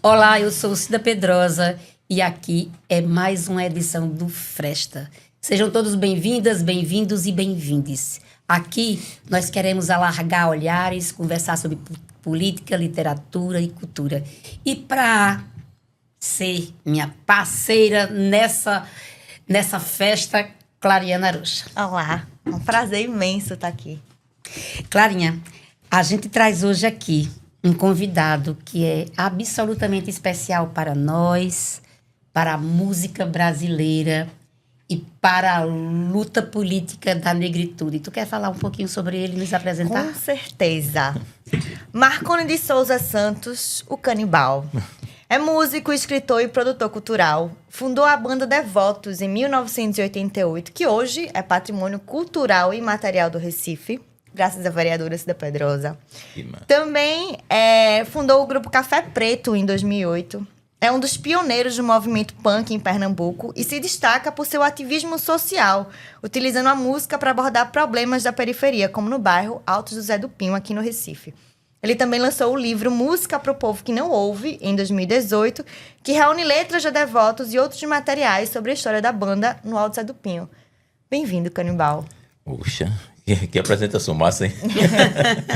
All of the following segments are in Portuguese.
Olá, eu sou Cida Pedrosa e aqui é mais uma edição do Fresta. Sejam todos bem-vindas, bem-vindos e bem-vindes. Aqui nós queremos alargar olhares, conversar sobre política, literatura e cultura. E para ser minha parceira nessa festa, Clariana Arocha. Olá, é um prazer imenso estar aqui. Clarinha, a gente traz hoje aqui um convidado que é absolutamente especial para nós, para a música brasileira e para a luta política da negritude. Tu quer falar um pouquinho sobre ele e nos apresentar? Com certeza. Marconi de Souza Santos, o Canibal. É músico, escritor e produtor cultural. Fundou a banda Devotos em 1988, que hoje é patrimônio cultural e imaterial do Recife, graças à vereadora Cida Pedrosa. Também fundou o grupo Café Preto em 2008. É um dos pioneiros do movimento punk em Pernambuco e se destaca por seu ativismo social, utilizando a música para abordar problemas da periferia, como no bairro Alto José do Pinho, aqui no Recife. Ele também lançou o livro Música para o Povo que Não Ouve, em 2018, que reúne letras de Devotos e outros materiais sobre a história da banda no Alto José do Pinho. Bem-vindo, Canibal. Puxa, que apresentação massa, hein?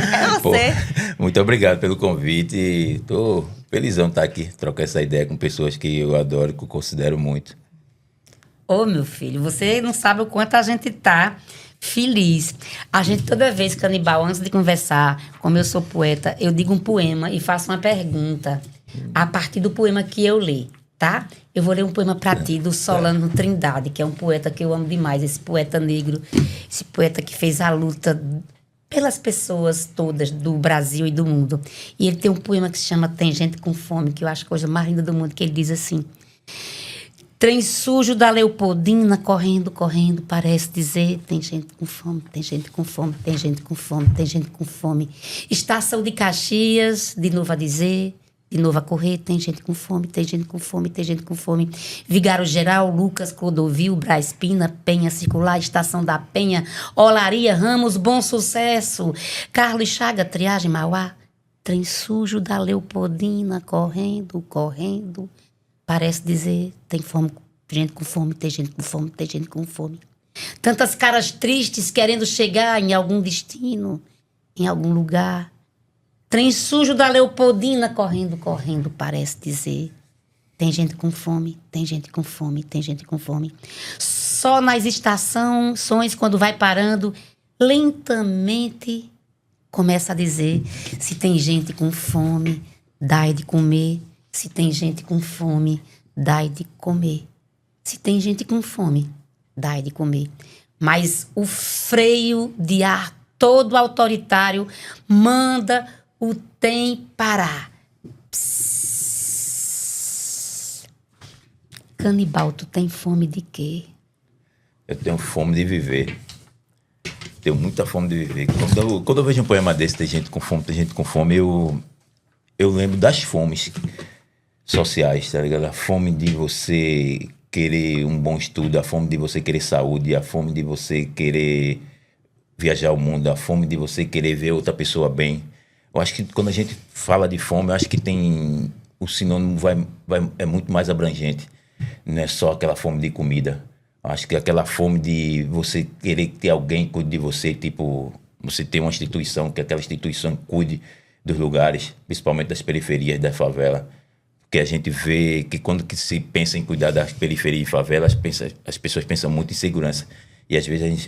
É você. Pô, muito obrigado pelo convite. Estou felizão de estar aqui, trocar essa ideia com pessoas que eu adoro e que eu considero muito. Ô, meu filho, você não sabe o quanto a gente tá feliz. A gente, toda vez, Canibal, antes de conversar, como eu sou poeta, eu digo um poema e faço uma pergunta a partir do poema que eu ler, tá? Eu vou ler um poema pra ti, do Solano Trindade, que é um poeta que eu amo demais, esse poeta negro, esse poeta que fez a luta pelas pessoas todas do Brasil e do mundo. E ele tem um poema que se chama Tem Gente com Fome, que eu acho a coisa mais linda do mundo, que ele diz assim: trem sujo da Leopoldina, correndo, correndo, parece dizer, tem gente com fome, tem gente com fome, tem gente com fome, tem gente com fome. Estação de Caxias, de novo a dizer, de novo a correr, tem gente com fome, tem gente com fome, tem gente com fome. Vigário Geral, Lucas, Clodovil, Brás Pina, Penha Circular, Estação da Penha, Olaria, Ramos, Bom Sucesso, Carlos Chaga, Triagem, Mauá, trem sujo da Leopoldina, correndo, correndo, parece dizer, tem fome, gente com fome, tem gente com fome, tem gente com fome. Tantas caras tristes querendo chegar em algum destino, em algum lugar. Trem sujo da Leopoldina, correndo, correndo, parece dizer. Tem gente com fome, tem gente com fome, tem gente com fome. Só nas estações, quando vai parando, lentamente começa a dizer: se tem gente com fome, dai de comer. Se tem gente com fome, dai de comer. Se tem gente com fome, dai de comer. Mas o freio de ar todo autoritário manda o tem parar. Psss. Canibal, tu tem fome de quê? Eu tenho fome de viver. Tenho muita fome de viver. Quando eu vejo um poema desse, tem gente com fome, eu lembro das fomes sociais, tá ligado? A fome de você querer um bom estudo, a fome de você querer saúde, a fome de você querer viajar o mundo, a fome de você querer ver outra pessoa bem. Eu acho que quando a gente fala de fome, eu acho que tem o sinônimo é muito mais abrangente. Não é só aquela fome de comida. Eu acho que aquela fome de você querer ter alguém que cuide de você, tipo, você ter uma instituição, que aquela instituição cuide dos lugares, principalmente das periferias, da favela. Porque a gente vê que quando que se pensa em cuidar das periferias e favelas, as pessoas pensam muito em segurança. E às vezes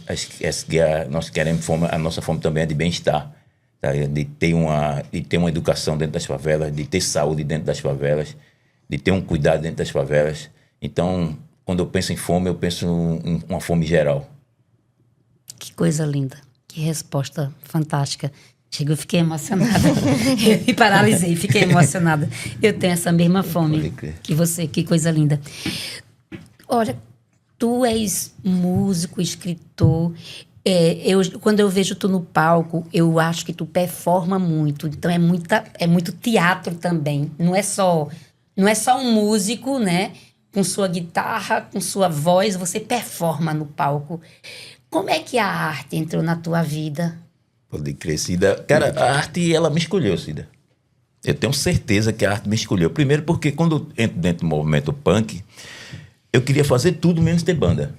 nós queremos fome, a nossa fome também é de bem-estar. Tá? De ter uma educação dentro das favelas, de ter saúde dentro das favelas, de ter um cuidado dentro das favelas. Então, quando eu penso em fome, eu penso em uma fome geral. Que coisa linda. Que resposta fantástica. Chegou, fiquei emocionada. Eu me paralisei, fiquei emocionada. Eu tenho essa mesma fome que você, que coisa linda. Olha, tu és músico, escritor. Quando eu vejo tu no palco, eu acho que tu performa muito. Então é muito teatro também. Não é só um músico, né? Com sua guitarra, com sua voz, você performa no palco. Como é que a arte entrou na tua vida? Pode crer, Cida. Cara, a arte, ela me escolheu, Cida. Eu tenho certeza que a arte me escolheu. Primeiro porque quando eu entro dentro do movimento punk, eu queria fazer tudo menos ter banda.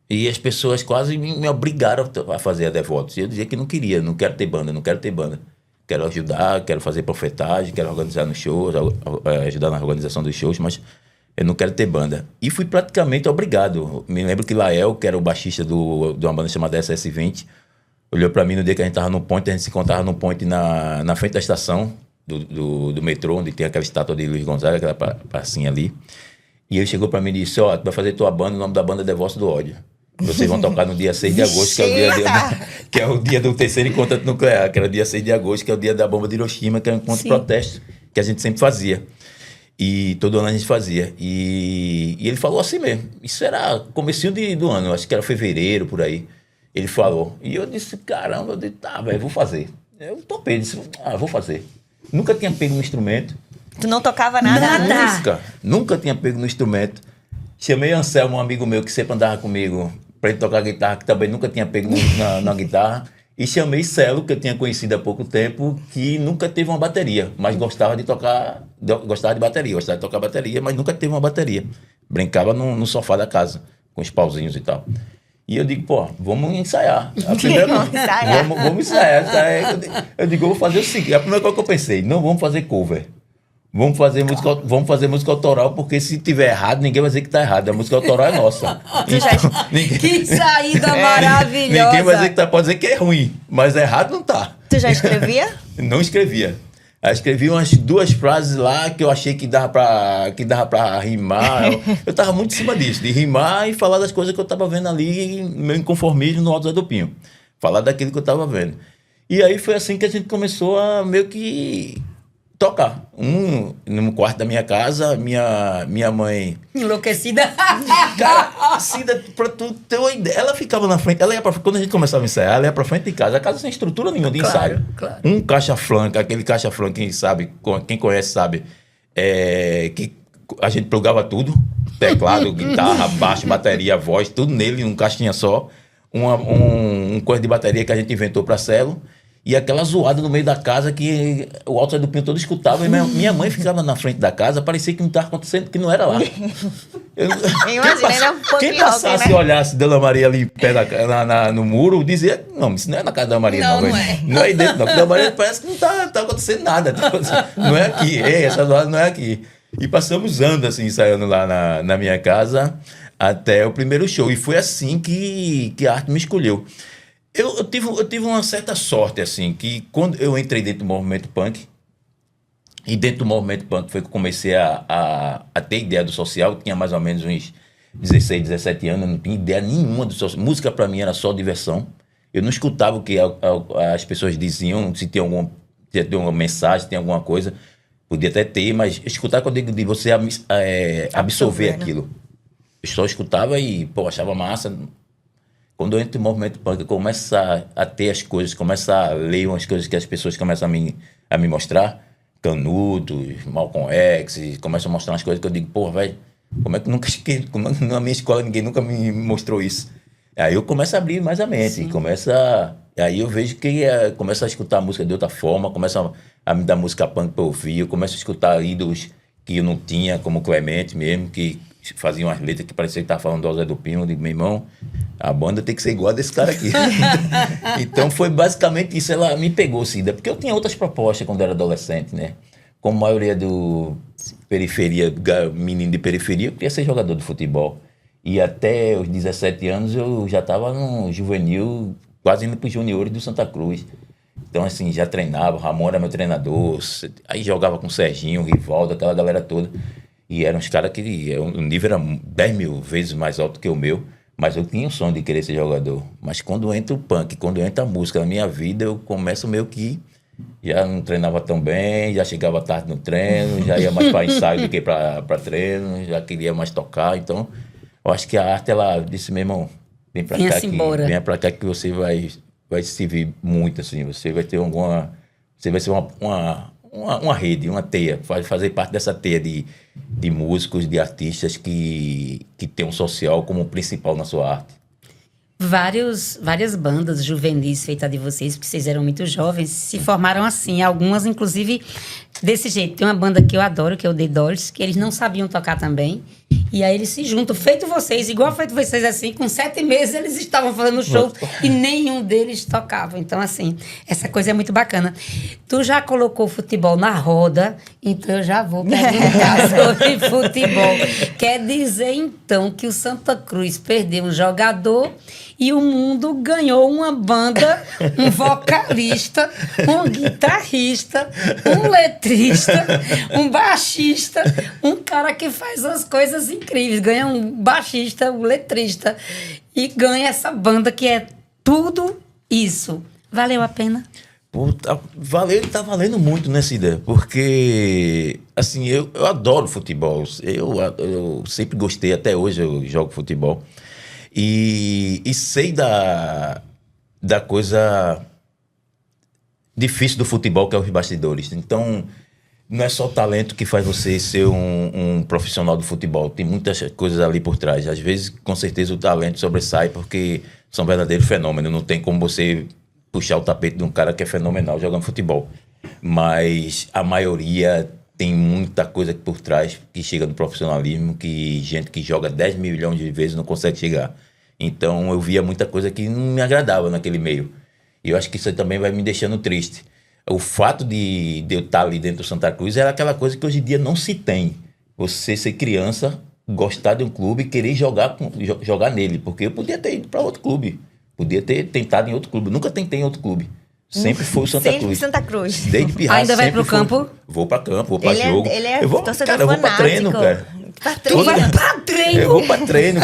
E as pessoas quase me obrigaram a fazer a Devotos. E eu dizia que não queria, não quero ter banda, não quero ter banda. Quero ajudar, quero fazer profetagem, quero organizar nos shows, ajudar na organização dos shows, mas eu não quero ter banda. E fui praticamente obrigado. Me lembro que Lael, que era o baixista de uma banda chamada SS20, olhou pra mim no dia que a gente tava no Point, a gente se encontrava no Point na frente da estação do metrô, onde tem aquela estátua de Luiz Gonzaga, aquela pracinha ali. E ele chegou pra mim e disse, tu vai fazer tua banda, o nome da banda é Devoto do Ódio. Vocês vão tocar no dia 6 de agosto, que é o dia do terceiro encontro nuclear, que era o dia 6 de agosto, que é o dia da bomba de Hiroshima, que é um encontro de protesto que a gente sempre fazia. E todo ano a gente fazia. E ele falou assim mesmo. Isso era comecinho do ano, acho que era fevereiro, por aí. Ele falou. E eu disse, caramba, eu disse, tá, velho, vou fazer. Eu topei, disse, vou fazer. Nunca tinha pego no instrumento. Tu não tocava nada? Nunca tinha pego no instrumento. Chamei Anselmo, um amigo meu que sempre andava comigo, para ele tocar guitarra, que também nunca tinha pego na guitarra. E chamei Celo, que eu tinha conhecido há pouco tempo, que nunca teve uma bateria, mas gostava de tocar, gostava de bateria, gostava de tocar bateria, mas nunca teve uma bateria. Brincava no sofá da casa, com os pauzinhos e tal. E eu digo, pô, vamos ensaiar. Vamos ensaiar. Eu digo, eu vou fazer o seguinte, a primeira coisa que eu pensei, não vamos fazer cover. Vamos fazer música autoral, porque se tiver errado, ninguém vai dizer que tá errado. A música autoral é nossa. Então, que saída maravilhosa! Ninguém vai dizer que pode dizer que é ruim, mas errado não tá. Tu já escrevia? Não escrevia. Eu escrevi umas 2 frases lá que eu achei que dava pra rimar. Eu tava muito em cima disso, de rimar e falar das coisas que eu tava vendo ali, meu inconformismo no Alto Zé do Pinho. Falar daquilo que eu tava vendo. E aí foi assim que a gente começou a meio que tocar. No quarto da minha casa, minha mãe... Enlouquecida. Cara, assim, pra tu ter uma ideia, ela ficava na frente, quando a gente começava a ensaiar, ela ia pra frente de casa, a casa sem estrutura nenhuma de ensaio. Claro. Um caixa-flanca, aquele caixa-flanca, quem conhece sabe, que a gente plugava tudo, teclado, guitarra, baixo, bateria, voz, tudo nele, num caixinha só, um coisa de bateria que a gente inventou pra Celo. E aquela zoada no meio da casa que o Alto Zé do Pinho todo escutava. E minha mãe ficava na frente da casa, parecia que não estava acontecendo, que não era lá. Quem passasse e olhasse Dona Maria ali pé no muro, dizia, não, isso não é na casa da Maria, não. Não é aí dentro, não. Dona Maria parece que não tá acontecendo nada. Não é aqui, essa zoada não é aqui. E passamos anos assim, ensaiando lá na minha casa, até o primeiro show. E foi assim que a arte me escolheu. Eu tive uma certa sorte, assim, que quando eu entrei dentro do movimento punk, e dentro do movimento punk foi que eu comecei a ter ideia do social. Eu tinha mais ou menos uns 16, 17 anos, eu não tinha ideia nenhuma do social. Música para mim era só diversão. Eu não escutava o que as pessoas diziam, se tinha alguma mensagem, se tinha alguma coisa. Podia até ter, mas escutar quando eu digo de você absorver aquilo. Eu só escutava e, achava massa. Quando eu entro no movimento punk, eu começo a ter as coisas, começo a ler umas coisas que as pessoas começam a me mostrar. Canudos, Malcolm X, começam a mostrar umas coisas que eu digo, velho, como é que na minha escola ninguém nunca me mostrou isso? Aí eu começo a abrir mais a mente, aí eu vejo que começo a escutar a música de outra forma, começo a me dar música punk pra ouvir, eu começo a escutar ídolos que eu não tinha, como Clemente mesmo, que fazia umas letras que parecia que estava falando do Zé do Pinho. Eu digo, meu irmão, a banda tem que ser igual a desse cara aqui. Então foi basicamente isso, ela me pegou, Cida, porque eu tinha outras propostas quando era adolescente, né? Como a maioria do menino de periferia, eu queria ser jogador de futebol. E até os 17 anos eu já estava no juvenil, quase indo para os juniores do Santa Cruz. Então, assim, já treinava, o Ramon era meu treinador, aí jogava com o Serginho, o Rivaldo, aquela galera toda. E eram uns caras que o nível era 10 mil vezes mais alto que o meu, mas eu tinha o sonho de querer ser jogador. Mas quando entra o punk, quando entra a música na minha vida, eu começo meio que já não treinava tão bem, já chegava tarde no treino, já ia mais para ensaio do que para treino, já queria mais tocar. Então, eu acho que a arte, ela disse, meu irmão, vem para cá, vem para cá que você vai se servir muito, assim, você vai ter você vai ser uma rede, uma teia, fazer parte dessa teia de músicos, de artistas que tem um social como principal na sua arte. várias bandas juvenis feitas de vocês, porque vocês eram muito jovens, se formaram assim. Algumas, inclusive, desse jeito. Tem uma banda que eu adoro, que é o The Doors, que eles não sabiam tocar também. E aí eles se juntam, feito vocês, igual feito vocês assim, com 7 meses eles estavam fazendo show e nenhum deles tocava. Então, assim, essa coisa é muito bacana. Tu já colocou futebol na roda, então eu já vou perguntar sobre futebol. Quer dizer, então, que o Santa Cruz perdeu um jogador e o mundo ganhou uma banda, um vocalista, um guitarrista, um letrista, um baixista, um cara que faz as coisas incríveis. Ganha um baixista, um letrista e ganha essa banda que é tudo isso. Valeu a pena? Pô, tá valendo muito nessa ideia, porque, assim, eu adoro futebol, eu sempre gostei, até hoje eu jogo futebol, e sei da coisa difícil do futebol, que é os bastidores. Então, não é só o talento que faz você ser um profissional do futebol, tem muitas coisas ali por trás. Às vezes, com certeza, o talento sobressai, porque são verdadeiros fenômenos, não tem como você puxar o tapete de um cara que é fenomenal jogando futebol. Mas a maioria tem muita coisa por trás que chega no profissionalismo, que gente que joga 10 milhões de vezes não consegue chegar. Então eu via muita coisa que não me agradava naquele meio. E eu acho que isso aí também vai me deixando triste. O fato de eu estar ali dentro do Santa Cruz era aquela coisa que hoje em dia não se tem. Você ser criança, gostar de um clube e querer jogar nele. Porque eu podia ter ido para outro clube. Podia ter tentado em outro clube. Nunca tentei em outro clube. Sempre foi o Santa Cruz. Sempre Santa Cruz. Desde pirraça. Ainda vai pro campo? Vou pra campo, vou pra jogo. Ele é torcedor cara, eu vou pra treino, cara. Tu vai pra treino? Eu vou pra treino.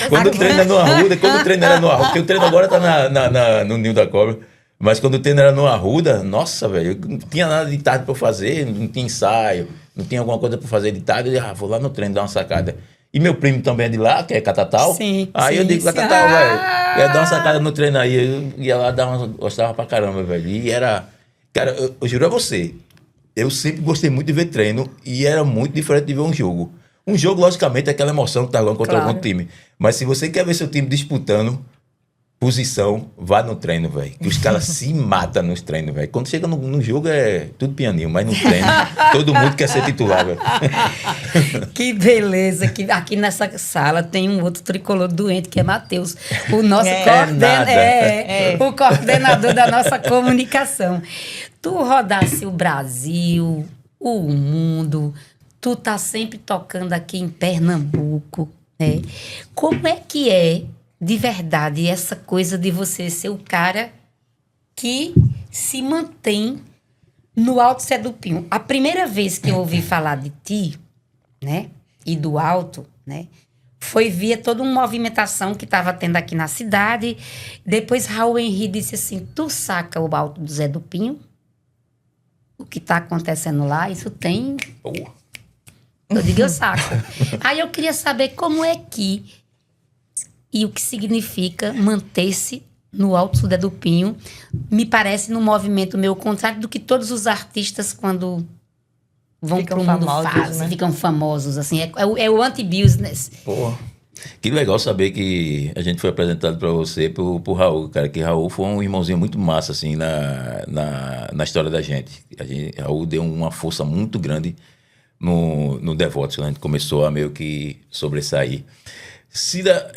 Quando o treino é no Arruda, quando o treino era no Arruda, porque o treino agora tá no Ninho da Cobra. Mas quando o treino era no Arruda, nossa, velho, não tinha nada de tarde pra eu fazer, não tinha ensaio, não tinha alguma coisa pra fazer de tarde, eu vou lá no treino dar uma sacada. E meu primo também é de lá, que é Catatal. Sim, aí sim, eu digo, Catatal, velho, ia dar uma sacada no treino aí. Eu ia lá gostava pra caramba, velho. E era... Cara, eu juro a você, eu sempre gostei muito de ver treino e era muito diferente de ver um jogo. Um jogo, logicamente, é aquela emoção que tá jogando contra algum time. Mas se você quer ver seu time disputando posição, vá no treino, velho. Que os caras se matam nos treinos, velho. Quando chega no jogo é tudo pianinho, mas no treino todo mundo quer ser titular, velho. Que beleza. Que aqui nessa sala tem um outro tricolor doente, que é Matheus. O nosso o coordenador da nossa comunicação. Tu rodasse o Brasil, o mundo, tu tá sempre tocando aqui em Pernambuco, né? Como é que é de verdade essa coisa de você ser o cara que se mantém no Alto Zé do Pinho? A primeira vez que eu ouvi falar de ti, né, e do Alto, né, foi via toda uma movimentação que estava tendo aqui na cidade. Depois Raul Henri disse assim, tu saca o Alto do Zé do Pinho? O que está acontecendo lá? Isso tem... Eu digo, eu saco. Aí eu queria saber como é que e o que significa manter-se no Alto Zé do Pinho. Me parece num movimento meio contrário do que todos os artistas, quando vão para o mundo, fazem, né? Ficam famosos, assim. É o anti-business. Pô, que legal saber que a gente foi apresentado para você pro Raul, cara. Que Raul foi um irmãozinho muito massa, assim, na história da gente. Raul deu uma força muito grande no Devotos, quando a gente começou a meio que sobressair. Cida,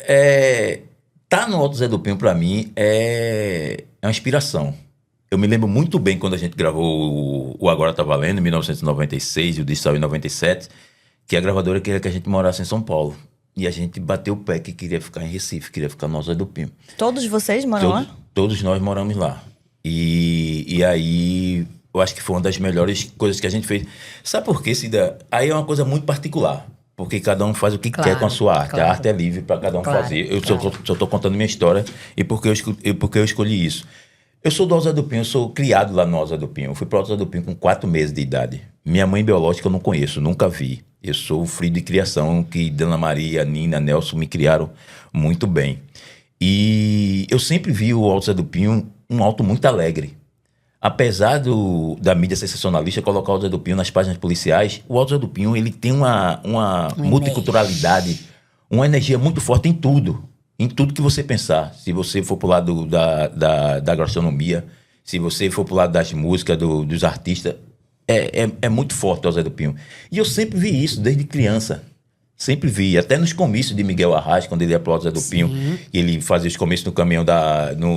tá no Alto Zé do Pinho, pra mim, é uma inspiração. Eu me lembro muito bem quando a gente gravou o Agora Tá Valendo, em 1996, e o disco saiu em 97, que a gravadora queria que a gente morasse em São Paulo. E a gente bateu o pé que queria ficar em Recife, queria ficar no Alto Zé do Pinho. Todos vocês moram lá? Todos nós moramos lá. E aí, eu acho que foi uma das melhores coisas que a gente fez. Sabe por quê, Cida? Aí é uma coisa muito particular. Porque cada um faz o que quer com a sua arte. Claro. A arte é livre para cada um fazer. Eu só estou contando minha história e porque eu escolhi isso. Eu sou do Alto Zé do Pinho, eu sou criado lá no Alto Zé do Pinho. Eu fui para o Alto Zé do Pinho com 4 meses de idade. Minha mãe biológica eu não conheço, nunca vi. Eu sou o filho de criação que Dona Maria, Nina, Nelson me criaram muito bem. E eu sempre vi o Alto Zé do Pinho um alto muito alegre. Apesar da mídia sensacionalista colocar o Alto Zé do Pinho nas páginas policiais, o Alto Zé do Pinho ele tem uma multiculturalidade, uma energia muito forte em tudo. em tudo que você pensar. Se você for pro lado da gastronomia, se você for pro lado das músicas, dos artistas, é muito forte o Zé do Pinho. E eu sempre vi isso desde criança. Sempre vi, até nos comícios de Miguel Arraes, quando ele ia pro Zé do Pinho, e ele fazia os comícios no caminhão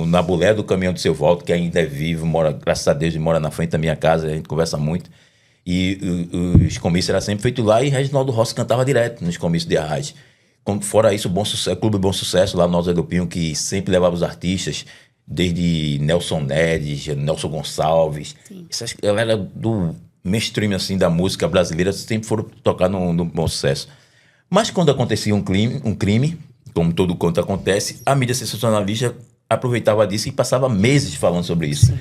na bulé do caminhão do seu Walter, que ainda é vivo, mora, graças a Deus, ele mora na frente da minha casa, a gente conversa muito. E os comícios eram sempre feitos lá, e Reginaldo Rossi cantava direto nos comícios de Arraes. Fora isso, o Clube Bom Sucesso, lá no Zé do Pinho, que sempre levava os artistas, desde Nelson Nedes, Nelson Gonçalves, essas galera do mainstream assim, da música brasileira, sempre foram tocar no Bom Sucesso. Mas quando acontecia um crime, como todo conto acontece, a mídia sensacionalista aproveitava disso e passava meses falando sobre isso. Sim.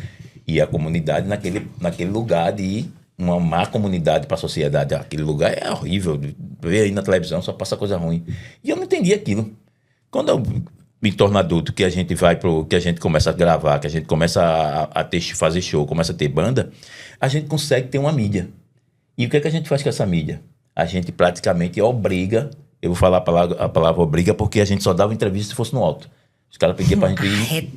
E a comunidade naquele lugar de uma má comunidade para a sociedade. Aquele lugar é horrível. Ver aí na televisão só passa coisa ruim. E eu não entendi aquilo. Quando eu me torno adulto, que a gente que a gente começa a gravar, que a gente começa a fazer show, começa a ter banda, a gente consegue ter uma mídia. E o que é que a gente faz com essa mídia? A gente praticamente obriga, eu vou falar a palavra obriga, porque a gente só dava entrevista se fosse no alto. Os caras pediam pra gente ir,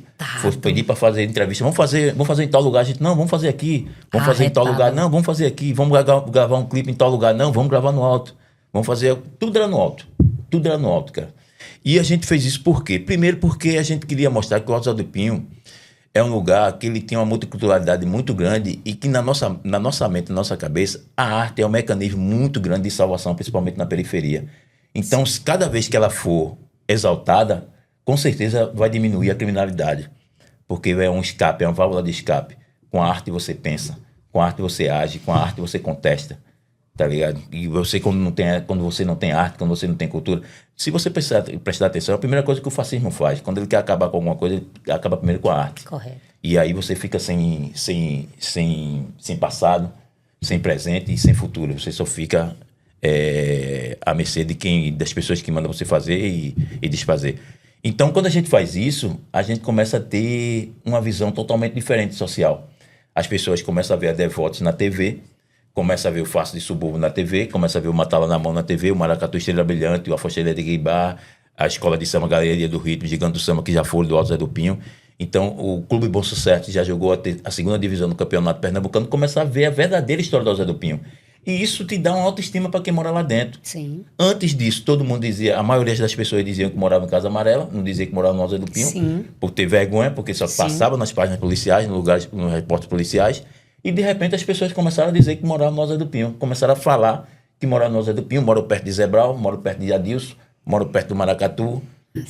pedir pra fazer entrevista, vamos fazer em tal lugar, a gente, não, vamos fazer aqui, vamos fazer em tal lugar, não, vamos fazer aqui, vamos gravar um clipe em tal lugar, não, vamos gravar no alto, vamos fazer, tudo era no alto, cara. E a gente fez isso por quê? Primeiro porque a gente queria mostrar que o Alto Zé do Pinho é um lugar que ele tem uma multiculturalidade muito grande e que na nossa mente, na nossa cabeça, a arte é um mecanismo muito grande de salvação, principalmente na periferia. Então, cada vez que ela for exaltada, com certeza vai diminuir a criminalidade, porque é um escape, é uma válvula de escape. Com a arte você pensa, com a arte você age, com a arte você contesta, tá ligado? E você, quando você não tem arte, quando você não tem cultura, se você prestar atenção, a primeira coisa que o fascismo faz, quando ele quer acabar com alguma coisa, ele acaba primeiro com a arte. Correto. E aí você fica sem passado, sem presente e sem futuro. Você só fica à mercê das pessoas que mandam você fazer e desfazer. Então, quando a gente faz isso, a gente começa a ter uma visão totalmente diferente social. As pessoas começam a ver a Devotos na TV, começa a ver o Face de Subúrbio na TV, começa a ver o Matala na Mão na TV, o Maracatu Estrela Brilhante, o Afoxeira de Guibar, a Escola de Samba Galeria do Ritmo, Gigante do Samba, que já foram do Alto Zé do Pinho. Então, o Clube Bom Sucesso já jogou a segunda divisão do Campeonato Pernambucano, começa a ver a verdadeira história do Alto Zé do Pinho. E isso te dá uma autoestima para quem mora lá dentro. Sim. Antes disso, todo mundo dizia, a maioria das pessoas diziam que moravam em Casa Amarela, não dizia que moravam no Alto Zé do Pinho, Sim. por ter vergonha, porque só passava nas páginas policiais, nos repórteres policiais. E, de repente, as pessoas começaram a dizer que moravam no Alto Zé do Pinho. Começaram a falar que moravam no Alto Zé do Pinho. Moro perto de Zebral, moro perto de Adilson, moro perto do Maracatu,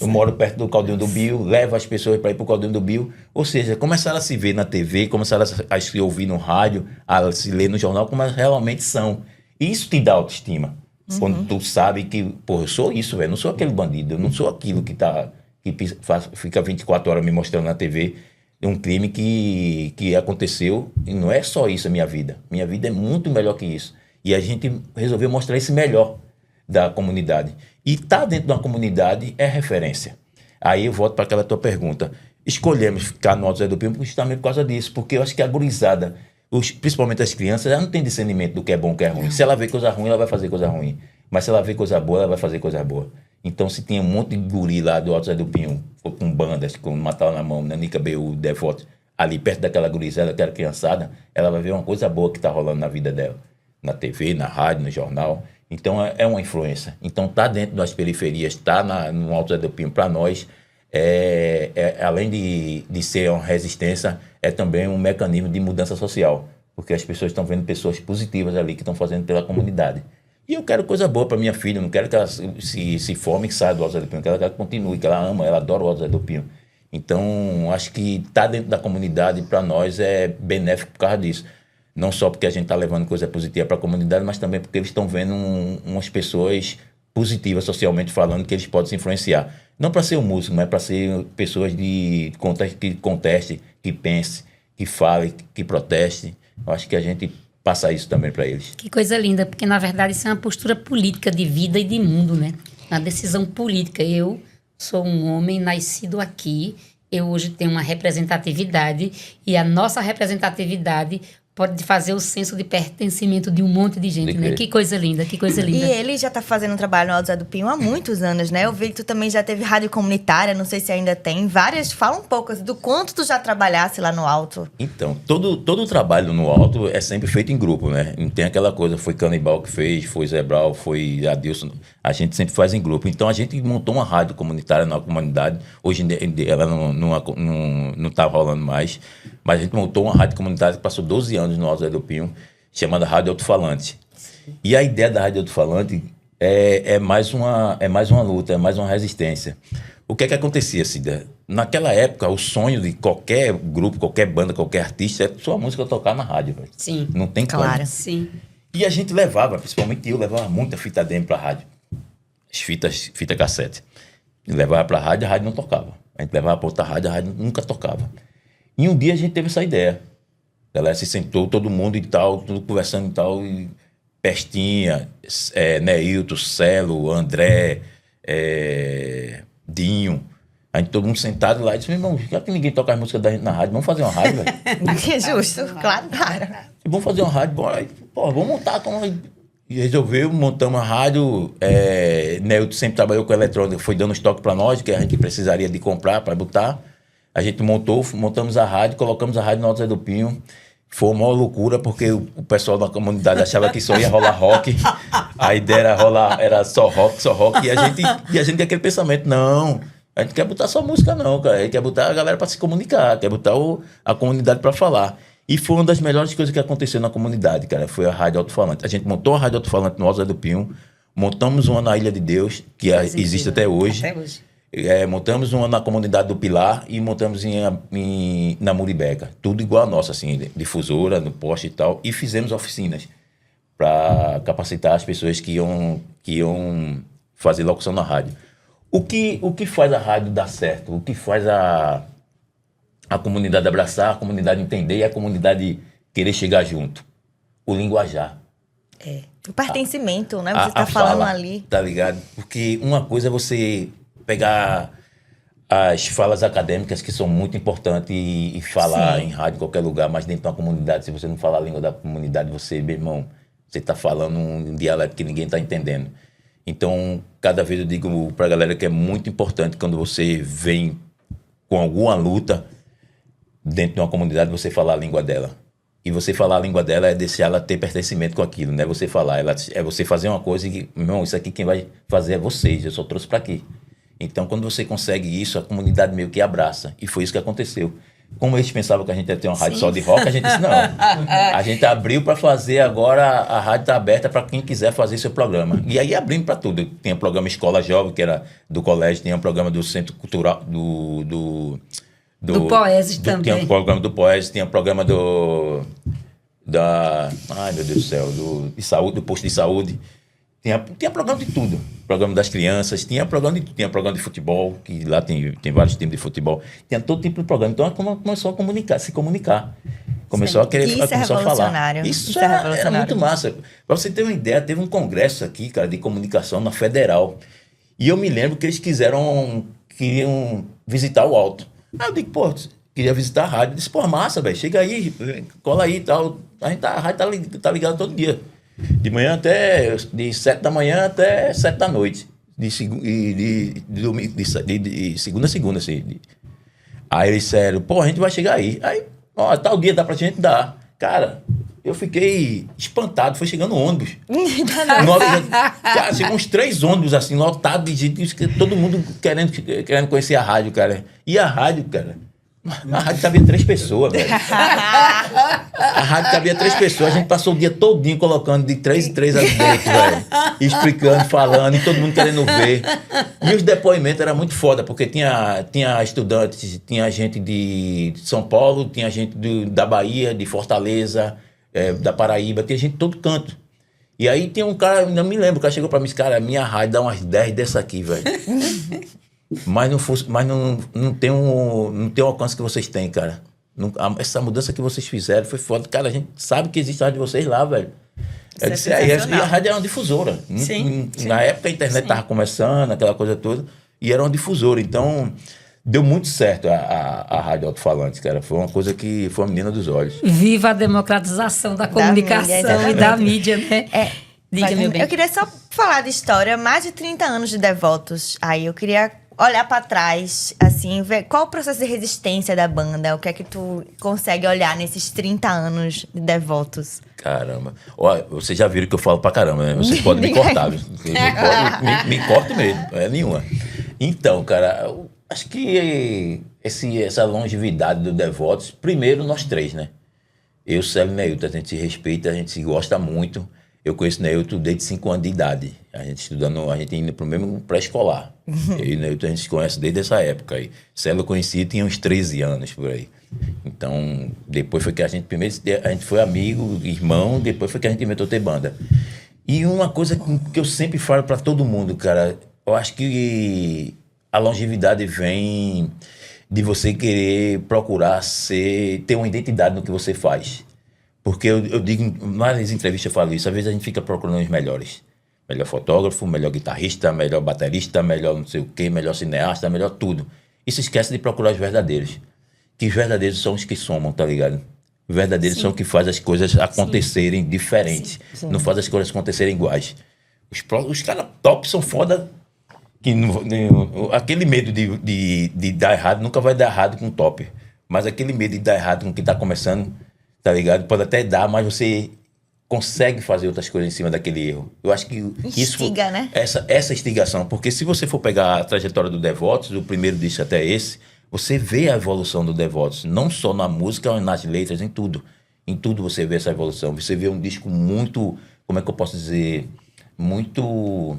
eu moro perto do Caldinho do Bio, levo as pessoas para ir para o Caldinho do Bio. Ou seja, começaram a se ver na TV, começaram a se ouvir no rádio, a se ler no jornal como elas realmente são. E isso te dá autoestima. Quando tu sabe que, pô, eu sou isso, velho. Não sou aquele bandido, eu não sou aquilo que fica 24 horas me mostrando na TV um crime que aconteceu. E não é só isso a minha vida. Minha vida é muito melhor que isso. E a gente resolveu mostrar esse melhor da comunidade. E estar dentro de uma comunidade é referência. Aí eu volto para aquela tua pergunta. Escolhemos ficar no Alto Zé do Pinho justamente por causa disso. Porque eu acho que a gurizada, principalmente as crianças, já não tem discernimento do que é bom e do que é ruim. Se ela vê coisa ruim, ela vai fazer coisa ruim. Mas se ela vê coisa boa, ela vai fazer coisa boa. Então, se tem um monte de guri lá do Alto Zé do Pinho, com bandas, com Matala na Mão, Nanica BU, Devoto, ali perto daquela gurizada, aquela criançada, ela vai ver uma coisa boa que está rolando na vida dela. Na TV, na rádio, no jornal. Então, é uma influência. Então, tá dentro das periferias, tá no Alto Zé do Pinho, para nós, além de ser uma resistência, é também um mecanismo de mudança social. Porque as pessoas estão vendo pessoas positivas ali que estão fazendo pela comunidade. E eu quero coisa boa para minha filha, não quero que ela se forme e saia do Alto Zé do Pinho, quero que ela continue, que ela ama, ela adora o Alto Zé do Pinho. Então, acho que estar dentro da comunidade, para nós, é benéfico por causa disso. Não só porque a gente está levando coisa positiva para a comunidade, mas também porque eles estão vendo umas pessoas positivas socialmente falando que eles podem se influenciar. Não para ser um músico, mas para ser pessoas que contestem, que pensem, que falem, que protestem. Eu acho que a gente passa isso também para eles. Que coisa linda, porque na verdade isso é uma postura política de vida e de mundo, né? Uma decisão política. Eu sou um homem nascido aqui, eu hoje tenho uma representatividade e a nossa representatividade pode fazer o senso de pertencimento de um monte de gente, né? Que coisa linda, que coisa E linda. ele já tá fazendo um trabalho no Alto Zé do Pinho há muitos anos, né? Eu vi que tu também já teve rádio comunitária, não sei se ainda tem. Várias, fala um pouco assim, do quanto tu já trabalhasse lá no Alto. Então, todo o trabalho no alto é sempre feito em grupo, né? Não tem aquela coisa, foi Canibal que fez, foi Zé Brau, foi Adilson. A gente sempre faz em grupo. Então, a gente montou uma rádio comunitária na comunidade. Hoje em dia, ela não tá rolando mais. Mas a gente montou uma rádio comunitária que passou 12 anos no Alto Zé do Pinho, chamada Rádio Alto-Falante. E a ideia da Rádio Alto-Falante é mais uma luta, é mais uma resistência. O que é que acontecia, Cida? Naquela época, o sonho de qualquer grupo, qualquer banda, qualquer artista é sua música tocar na rádio, velho. Sim. Não tem Claro. como. Sim. E a gente levava, principalmente eu, levava muita fita demo pra rádio. As fita cassete. Levava pra rádio, a rádio não tocava. A gente levava pra outra rádio, a rádio nunca tocava. E um dia a gente teve essa ideia. A galera se sentou, todo mundo e tal, tudo conversando e tal, e Pestinha, Neilton, Celo, André, Dinho. A gente todo mundo sentado lá e disse, meu irmão, já que ninguém toca as músicas da gente na rádio, vamos fazer uma rádio, velho. Justo, claro. Vamos fazer uma rádio, bora. Aí, pô, vamos montar. E resolveu, montamos a rádio. Neilton sempre trabalhou com eletrônica, foi dando estoque para nós, que a gente precisaria de comprar para botar. A gente montamos a rádio, colocamos a rádio no Alto Zé do Pinho. Foi uma loucura, porque o pessoal da comunidade achava que só ia rolar rock. A ideia era só rock. E a gente tinha aquele pensamento, não, a gente quer botar só música não, cara. A gente quer botar a galera para se comunicar, quer botar a comunidade para falar. E foi uma das melhores coisas que aconteceu na comunidade, cara, foi a Rádio Alto-Falante. A gente montou a Rádio Alto-Falante no Alto Zé do Pinho, montamos uma na Ilha de Deus, que existe até hoje. Até hoje. Montamos uma na comunidade do Pilar e montamos na Muribeca. Tudo igual a nossa, assim, difusora, no poste e tal. E fizemos oficinas para capacitar as pessoas que iam fazer locução na rádio. O que faz a rádio dar certo? O que faz a comunidade abraçar, a comunidade entender e a comunidade querer chegar junto? O linguajar. O pertencimento, né? Você tá a falando fala, ali. Tá ligado? Porque uma coisa é você pegar as falas acadêmicas, que são muito importantes, e falar em rádio em qualquer lugar, mas dentro de uma comunidade, se você não falar a língua da comunidade, você, meu irmão, você tá falando um dialeto que ninguém tá entendendo. Então, cada vez eu digo pra galera que é muito importante quando você vem com alguma luta dentro de uma comunidade, você falar a língua dela. E você falar a língua dela é deixar ela ter pertencimento com aquilo, não é você falar. É você fazer uma coisa que, meu irmão, isso aqui quem vai fazer é vocês, eu só trouxe pra aqui. Então, quando você consegue isso, a comunidade meio que abraça. E foi isso que aconteceu. Como eles pensavam que a gente ia ter uma rádio só de rock, a gente disse, não. A gente abriu para fazer agora, a rádio está aberta para quem quiser fazer seu programa. E aí abrimos para tudo. Tinha o programa Escola Jovem, que era do colégio, tinha o programa do Centro Cultural, do Poesis também. Tinha o programa do Poesis, tinha o programa ai, meu Deus do céu, de saúde, do posto de saúde. Tinha programa de tudo. Programa das crianças, tinha programa de futebol, que lá tem vários times de futebol. Tinha todo tipo de programa. Então, começou a se comunicar. Começou a querer Isso falar. Isso era muito massa. Para você ter uma ideia, teve um congresso aqui, cara, de comunicação na Federal. E eu me lembro que eles queriam visitar o Alto. Aí eu digo, pô, queria visitar a rádio. Eu disse, pô, massa, velho, chega aí, cola aí e tal. A rádio tá ligada todo dia. De 7 da manhã até 7 da noite. De segunda a segunda, assim. Aí eles disseram, pô, a gente vai chegar aí. Aí, ó, tal dia dá pra gente dar. Cara, eu fiquei espantado. Foi chegando ônibus. Cara, chegou uns 3 ônibus, assim, lotados de gente. Todo mundo querendo conhecer a rádio, cara. E a rádio, cara... A rádio cabia 3 pessoas, velho. A rádio cabia 3 pessoas. A gente passou o dia todinho colocando de 3 em 3 ali dentro, velho. Explicando, falando, e todo mundo querendo ver. E os depoimentos eram muito foda, porque tinha estudantes, tinha gente de São Paulo, tinha gente da Bahia, de Fortaleza, da Paraíba, tinha gente de todo canto. E aí tinha um cara, não me lembro, o cara chegou pra mim e disse, cara, a minha rádio dá umas 10 dessa aqui, velho. Mas não tem o alcance que vocês têm, cara. Essa mudança que vocês fizeram foi foda. Cara, a gente sabe que existe a rádio de vocês lá, velho. Eu disse, e a rádio era uma difusora. Sim. Na época a internet estava começando, aquela coisa toda, e era uma difusora. Então, deu muito certo a Rádio Alto-Falante, cara. Foi uma coisa que foi uma menina dos olhos. Viva a democratização da comunicação e da mídia, né? Diga, meu bem. Eu queria só falar de história, mais de 30 anos de Devotos. Aí eu queria olhar pra trás, assim, ver qual o processo de resistência da banda, o que é que tu consegue olhar nesses 30 anos de Devotos. Caramba. Ó, vocês já viram que eu falo pra caramba, né? Vocês podem me cortar, viu? Me corto mesmo, não é nenhuma. Então, cara, eu acho que essa longevidade do Devotos, primeiro nós três, né? Eu, Célio e Neilton, a gente se respeita, a gente se gosta muito. Eu conheço Neilton desde 5 anos de idade. A gente indo pro mesmo pré-escolar. Eu e Neilton a gente se conhece desde essa época aí. Célio eu conheci, tinha uns 13 anos por aí. Então, depois foi que a gente foi amigo, irmão, depois foi que a gente inventou ter banda. E uma coisa que eu sempre falo pra todo mundo, cara, eu acho que a longevidade vem de você querer procurar ter uma identidade no que você faz. Porque eu digo, nas entrevistas eu falo isso, às vezes a gente fica procurando os melhores. Melhor fotógrafo, melhor guitarrista, melhor baterista, melhor não sei o quê, melhor cineasta, melhor tudo. E se esquece de procurar os verdadeiros. Que os verdadeiros são os que somam, tá ligado? Os verdadeiros são os que fazem as coisas acontecerem diferentes. Não fazem as coisas acontecerem iguais. Os caras top são foda. Aquele medo de dar errado nunca vai dar errado com o top. Mas aquele medo de dar errado com quem tá começando, tá ligado? Pode até dar, mas você consegue fazer outras coisas em cima daquele erro. Eu acho que Instiga, né? Essa instigação, porque se você for pegar a trajetória do Devotos, do primeiro disco até esse, você vê a evolução do Devotos, não só na música, mas nas letras, em tudo. Em tudo você vê essa evolução. Você vê um disco muito, como é que eu posso dizer, muito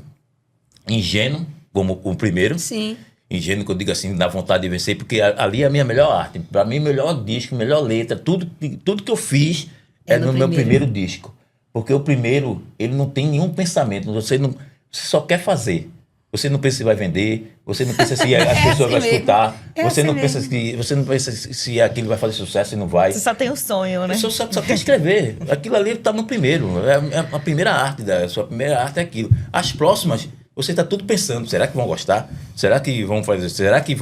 ingênuo, como o primeiro. Sim. Ingênuo, que eu digo assim, dá vontade de vencer, porque ali é a minha melhor arte. Pra mim, melhor disco, melhor letra, tudo que eu fiz é no meu primeiro disco. Porque o primeiro, ele não tem nenhum pensamento, você só quer fazer. Você não pensa se vai vender, você não pensa se as pessoas vão escutar, você não pensa se aquilo vai fazer sucesso e não vai. Você só tem um sonho, né? Você só quer escrever. Aquilo ali está no primeiro. É a primeira arte, a sua primeira arte é aquilo. As próximas, você está tudo pensando, será que vão gostar? Será que vão fazer? Será que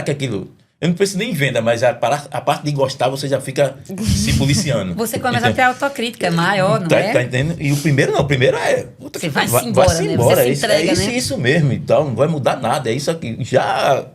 aquilo... Eu não penso nem em venda, mas a parte de gostar, você já fica se policiando. Você começa a ter autocrítica maior, não é? Tá entendendo? E o primeiro não, o primeiro é... Você vai-se embora, né? Você se entrega, né? Isso mesmo, então não vai mudar nada, é isso aqui. Já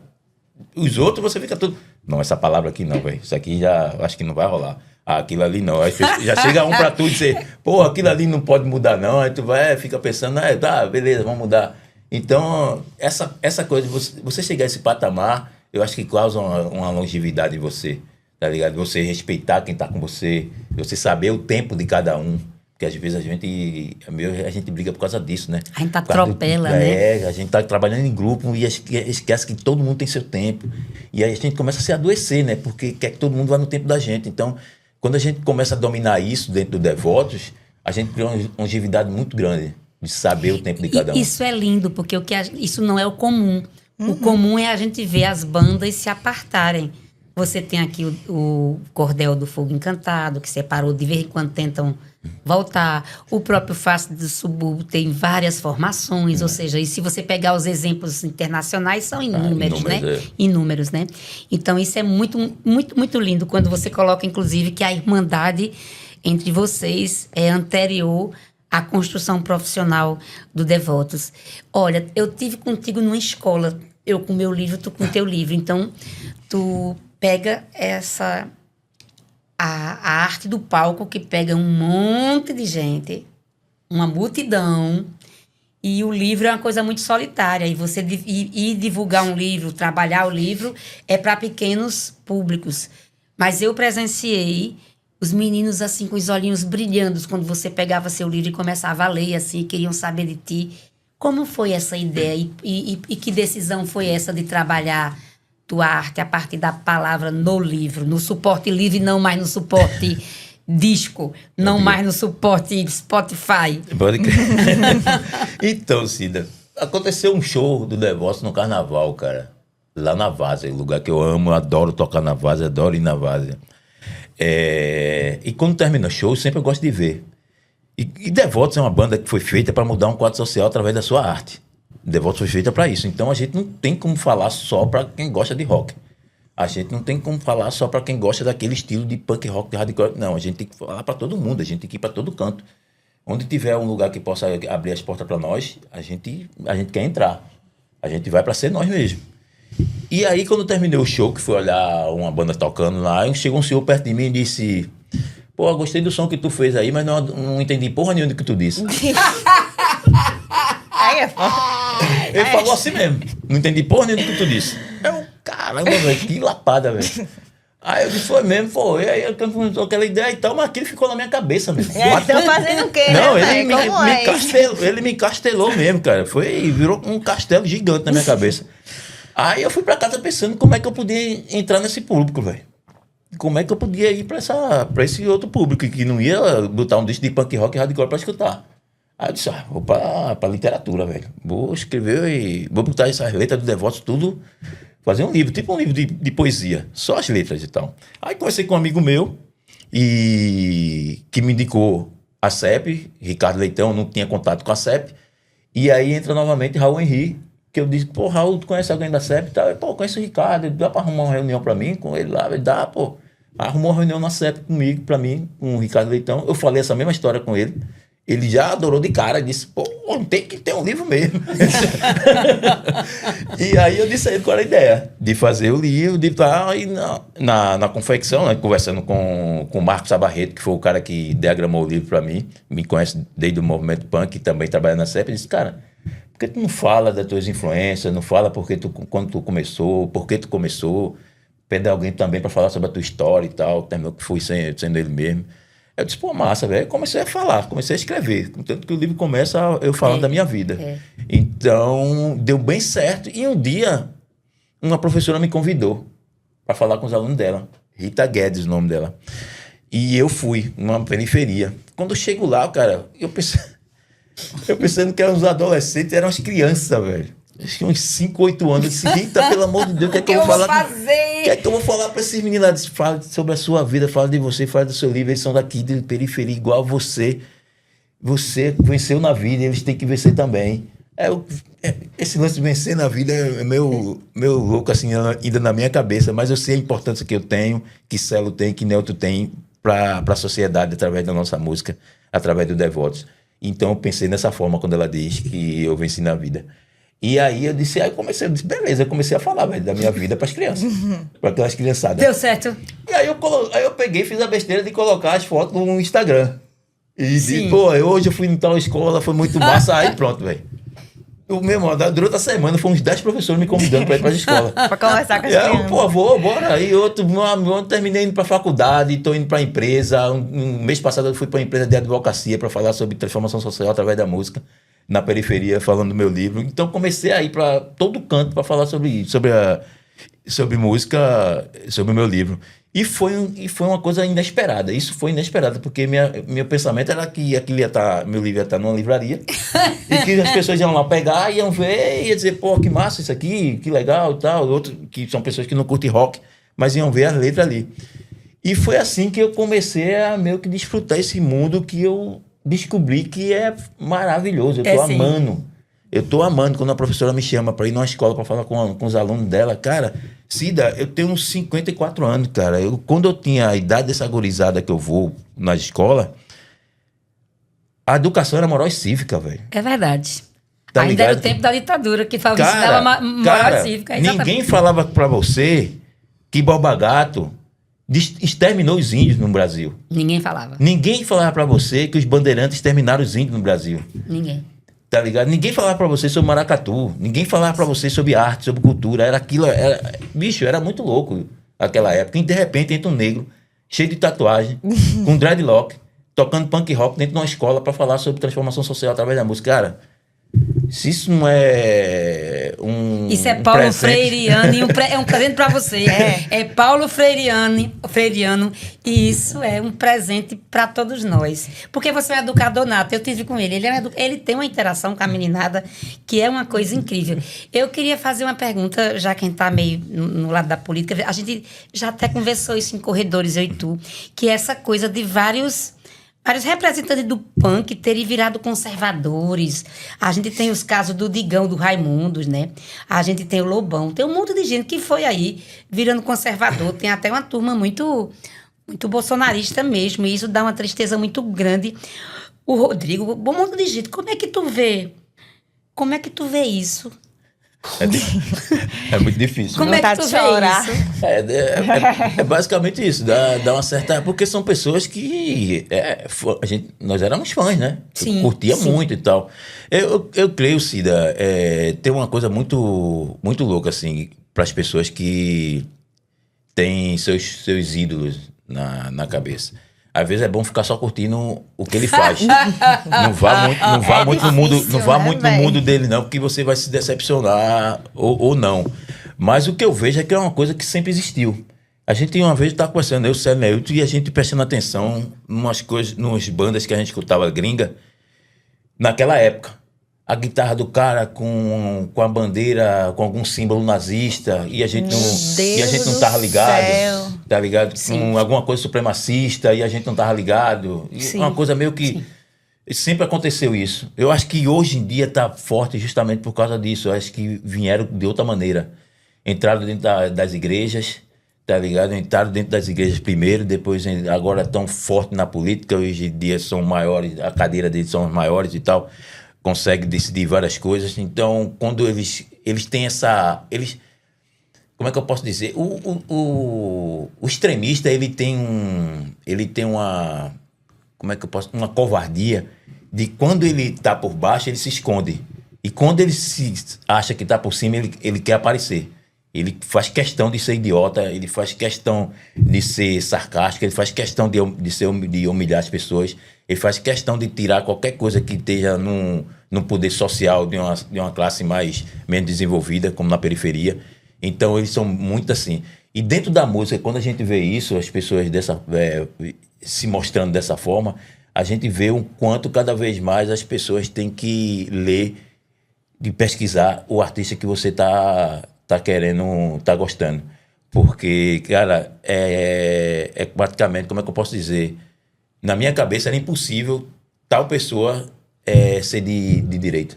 os outros, você fica tudo... Não, essa palavra aqui não, velho. Isso aqui já acho que não vai rolar. Aquilo ali não. Aí já chega um pra tu e dizer, pô, aquilo ali não pode mudar não. Aí tu fica pensando, tá, beleza, vamos mudar. Então, essa coisa, você chegar a esse patamar, eu acho que causa uma longevidade em você, tá ligado? Você respeitar quem tá com você, você saber o tempo de cada um. Porque às vezes a gente briga por causa disso, né? A gente atropela, né? A gente tá trabalhando em grupo e esquece que todo mundo tem seu tempo. E aí a gente começa a se adoecer, né? Porque quer que todo mundo vá no tempo da gente. Então, quando a gente começa a dominar isso dentro do Devotos, a gente cria uma longevidade muito grande de saber o tempo de cada um. Isso é lindo, porque isso não é o comum. O comum é a gente ver as bandas se apartarem. Você tem aqui o Cordel do Fogo Encantado, que separou, de vez em quando tentam voltar. O próprio Face do Subúrbio tem várias formações, ou seja, e se você pegar os exemplos internacionais, são inúmeros, né? Inúmeros, né? Então, isso é muito, muito, muito lindo, quando você coloca, inclusive, que a irmandade entre vocês é anterior à construção profissional do Devotos. Olha, eu tive contigo numa escola, eu com meu livro, tu com teu livro. Então, tu pega a arte do palco, que pega um monte de gente, uma multidão, e o livro é uma coisa muito solitária. E você ir divulgar um livro, trabalhar o livro, é para pequenos públicos. Mas eu presenciei os meninos assim com os olhinhos brilhando quando você pegava seu livro e começava a ler, assim, queriam saber de ti. Como foi essa ideia e que decisão foi essa de trabalhar tua arte a partir da palavra no livro, no suporte livre, não mais no suporte disco, não mais no suporte Spotify? Pode crer. Então, Cida, aconteceu um show do Devotos no Carnaval, cara, lá na Várzea, lugar que eu amo, adoro tocar na Várzea, adoro ir na Várzea. E quando termina o show, sempre eu gosto de ver. E Devotos é uma banda que foi feita para mudar um quadro social através da sua arte. Devotos foi feita para isso. Então a gente não tem como falar só para quem gosta de rock. A gente não tem como falar só para quem gosta daquele estilo de punk rock, de hardcore. Não, a gente tem que falar para todo mundo, a gente tem que ir para todo canto. Onde tiver um lugar que possa abrir as portas para nós, a gente quer entrar. A gente vai para ser nós mesmos. E aí, quando eu terminei o show, que foi olhar uma banda tocando lá, chegou um senhor perto de mim e disse: pô, gostei do som que tu fez aí, mas não entendi porra nenhuma do que tu disse. Aí é foda. Ele falou assim mesmo: não entendi porra nenhuma do que tu disse. Eu, caramba, velho, que lapada, velho. Aí eu disse: foi mesmo, foi. Aí eu cantou aquela ideia e tal, mas aquilo ficou na minha cabeça mesmo. Estão fazendo o quê, Não, né, ele me castelou mesmo, cara. Virou um castelo gigante na minha cabeça. Aí eu fui pra casa pensando como é que eu podia entrar nesse público, velho. Como é que eu podia ir pra esse outro público que não ia botar um disco de punk rock e hardcore pra escutar. Aí eu disse: vou pra literatura, velho. Vou escrever e vou botar essas letras do Devotos tudo, fazer um livro, tipo um livro de poesia, só as letras e tal. Aí conversei com um amigo meu que me indicou a CEP, Ricardo Leitão, não tinha contato com a CEP. E aí entra novamente Raul Henry, que eu disse: pô, Raul, tu conhece alguém da CEP e tal? Pô, conheço o Ricardo, dá pra arrumar uma reunião pra mim com ele lá? Ele dá, pô. Arrumou uma reunião na CEP comigo, pra mim, com o Ricardo Leitão. Eu falei essa mesma história com ele. Ele já adorou de cara, disse: pô, tem que ter um livro mesmo. E aí eu disse a ele qual era a ideia de fazer o livro, de estar aí na confecção, né, conversando com o Marcos Abarreto, que foi o cara que diagramou o livro pra mim, me conhece desde o movimento punk, e também trabalha na CEP. Ele disse: cara, por que tu não fala das tuas influências, não fala quando tu começou, por que tu começou, pede alguém também para falar sobre a tua história e tal, terminou que foi sendo ele mesmo. Eu disse: pô, massa, velho. Comecei a falar, comecei a escrever. Tanto que o livro começa eu falando da minha vida. Então, deu bem certo. E um dia, uma professora me convidou para falar com os alunos dela. Rita Guedes, o nome dela. E eu fui, numa periferia. Quando eu chego lá, cara, eu pensando que eram os adolescentes, eram as crianças, velho. Acho que uns 5, 8 anos. Eu disse: Rita, pelo amor de Deus, o que é que eu vou falar? O que é que eu vou falar para esses meninos lá? Fala sobre a sua vida, fala de você, fala do seu livro. Eles são daqui de periferia, igual a você. Você venceu na vida, eles têm que vencer também. Esse lance de vencer na vida é meio louco, assim, ainda na minha cabeça, mas eu sei a importância que eu tenho, que Celo tem, que Neutro tem para a sociedade, através da nossa música, através do Devotos. Então eu pensei nessa forma quando ela diz que eu venci na vida. E aí eu disse: beleza, eu comecei a falar, velho, da minha vida para as crianças, para aquelas criançadas. Deu certo. E aí eu peguei, fiz a besteira de colocar as fotos no Instagram. E disse: pô, hoje eu fui em tal escola, foi muito massa. Aí pronto, velho. Durante a semana, foram uns 10 professores me convidando para ir para a escola. Para conversar com as crianças. Pô, bora. Aí terminei indo para a faculdade, estou indo para a empresa. Um mês passado eu fui para uma empresa de advocacia para falar sobre transformação social através da música, na periferia, falando do meu livro. Então comecei a ir para todo canto para falar sobre música, sobre o meu livro. E foi uma coisa inesperada. Isso foi inesperado, porque meu pensamento era que meu livro ia estar numa livraria e que as pessoas iam lá pegar, iam ver e iam dizer: pô, que massa isso aqui, que legal e tal. Outro, que são pessoas que não curtem rock, mas iam ver as letras ali. E foi assim que eu comecei a meio que desfrutar esse mundo que eu descobri que é maravilhoso. Eu tô amando quando a professora me chama para ir numa escola para falar com os alunos dela. Cara, Cida, eu tenho uns 54 anos, cara. Quando eu tinha a idade dessa gurizada que eu vou na escola, a educação era moral e cívica, velho. É verdade. Tá ainda ligado? era o tempo da ditadura, que ensinava moral e cívica. Ninguém falava para você que Borba Gato exterminou os índios no Brasil. Ninguém falava. Ninguém falava para você que os bandeirantes exterminaram os índios no Brasil. Ninguém. Tá ligado? Ninguém falava pra você sobre maracatu. Ninguém falava pra você sobre arte, sobre cultura. Bicho, era muito louco aquela época. E de repente entra um negro, cheio de tatuagem, com dreadlock, tocando punk rock dentro de uma escola pra falar sobre transformação social através da música. Cara, se isso não é isso é Paulo Freireano, é um presente para você. É Paulo Freireano, e isso é um presente para todos nós. Porque você é um educador nato, eu tive com ele. Ele tem uma interação com a meninada que é uma coisa incrível. Eu queria fazer uma pergunta, já quem está meio no lado da política, a gente já até conversou isso em corredores, eu e tu, que é essa coisa de vários vários representantes do punk terem virado conservadores. A gente tem os casos do Digão, do Raimundos, né? A gente tem o Lobão. Tem um monte de gente que foi aí virando conservador. Tem até uma turma muito bolsonarista mesmo. E isso dá uma tristeza muito grande. O Rodrigo, um monte de gente. Como é que tu vê? Como é que tu vê isso? É muito difícil. Como é que tu vê isso? É basicamente isso. Dá uma certa... Porque são pessoas que... nós éramos fãs, né? Sim, Curtia sim. muito e tal. Eu creio, Cida, tem uma coisa muito, muito louca, assim, para as pessoas que têm seus ídolos na cabeça. Às vezes é bom ficar só curtindo o que ele faz. Não vá muito no mundo, difícil, não vá né, muito véi? no mundo dele, não, porque você vai se decepcionar ou não. Mas o que eu vejo é que é uma coisa que sempre existiu. A gente uma vez estava conversando, eu, Célio Neilton, e a gente prestando atenção numas coisas, numas bandas que a gente escutava gringa, naquela época. A guitarra do cara com a bandeira, com algum símbolo nazista, e a gente não tava ligado, céu. tá ligado? Sim. Com alguma coisa supremacista, e a gente não tava ligado. E Sim. uma coisa meio que... Sempre aconteceu isso. Eu acho que hoje em dia tá forte justamente por causa disso. Eu acho que vieram de outra maneira. Entraram dentro das igrejas, tá ligado? Entraram dentro das igrejas primeiro, depois agora tão forte na política, hoje em dia são maiores, a cadeira deles são maiores e tal, consegue decidir várias coisas. Então, quando eles têm essa... Como é que eu posso dizer? O extremista, ele tem uma... Como é que eu posso... Uma covardia de quando ele tá por baixo, ele se esconde. E quando ele se acha que tá por cima, ele quer aparecer. Ele faz questão de ser idiota, ele faz questão de ser sarcástico, ele faz questão de humilhar as pessoas, ele faz questão de tirar qualquer coisa que esteja num poder social de uma classe menos desenvolvida, como na periferia. Então, eles são muito assim. E dentro da música, quando a gente vê isso, as pessoas se mostrando dessa forma, a gente vê o quanto cada vez mais as pessoas têm que ler e pesquisar o artista que você tá querendo, tá gostando. Porque, cara, é praticamente, como é que eu posso dizer? Na minha cabeça era impossível tal pessoa ser de direita.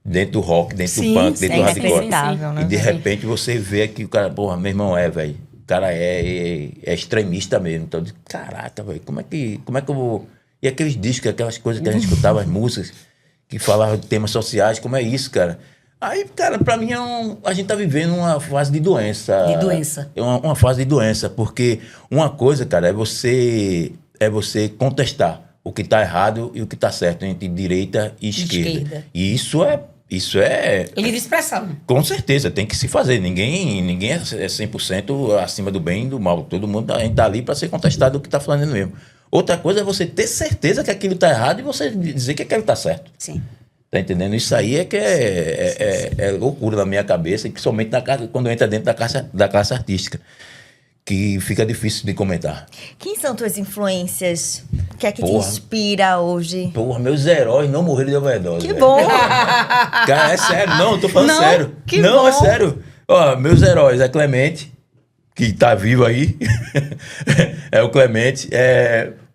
Dentro do rock, dentro Sim, do punk, dentro sim, do hardcore. inacreditável, né, E de velho? repente você vê que o cara, porra, meu irmão velho. O cara é extremista mesmo. Então, eu digo, caraca, velho, como é que eu vou... E aqueles discos, aquelas coisas que a gente escutava, as músicas, que falavam de temas sociais, como é isso, cara? Aí, cara, pra mim a gente tá vivendo uma fase de doença. De doença. É uma fase de doença, porque uma coisa, cara, é você contestar o que tá errado e o que tá certo entre direita e esquerda. E isso é Livre expressão. com certeza, tem que se fazer. Ninguém é 100% acima do bem e do mal. Todo mundo, a gente tá ali para ser contestado o que tá falando mesmo. Outra coisa é você ter certeza que aquilo tá errado e você dizer que aquilo tá certo. Sim. Tá entendendo? Isso aí é loucura na minha cabeça, e principalmente quando entra dentro da classe artística, que fica difícil de comentar. Quem são tuas influências? O que é que te Porra. inspira hoje? Porra, meus heróis não morreram de overdose. Que velho. bom! Cara, é sério. Não, eu tô falando Não, sério. que não, bom. é sério. Ó, meus heróis é Clemente, que tá vivo aí. É o Clemente.